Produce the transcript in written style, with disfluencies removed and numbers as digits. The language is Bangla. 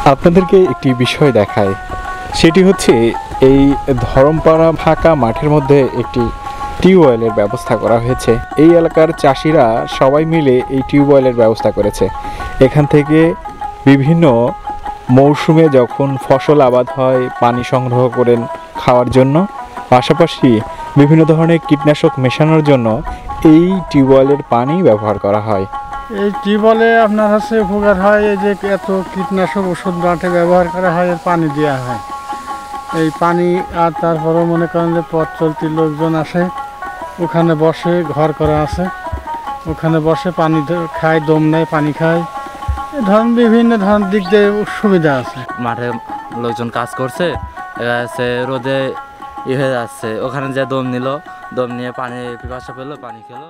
আপনাদেরকে একটি বিষয় দেখায়, সেটি হচ্ছে এই ধরমপাড়া ফাঁকা মাঠের মধ্যে একটি টিউবওয়েলের ব্যবস্থা করা হয়েছে। এই এলাকার চাষিরা সবাই মিলে এই টিউবওয়েলের ব্যবস্থা করেছে। এখান থেকে বিভিন্ন মৌসুমে যখন ফসল আবাদ হয় পানি সংগ্রহ করেন খাওয়ার জন্য, পাশাপাশি বিভিন্ন ধরনের কীটনাশক মেশানোর জন্য এই টিউবওয়েলের পানি ব্যবহার করা হয়। এই টিউবওয়েলে আপনার হচ্ছে উপকার হয়, এই যে এত কীটনাশক ওষুধ মাঠে ব্যবহার করা হয়, এর পানি দেওয়া হয়। এই পানি আর তারপরেও মনে করেন যে পথ চলতি লোকজন আসে, ওখানে বসে, ঘর করা আছে, ওখানে বসে পানি খায়, দম নেয়, পানি খায়। এই ধরুন বিভিন্ন ধরনের দিক দিয়ে সুবিধা আছে। মাঠে লোকজন কাজ করছে, সে রোদে হয়ে যাচ্ছে, ওখানে যে দম নিল, দম নিয়ে পানি পিপাসা পেলো, পানি খেলো।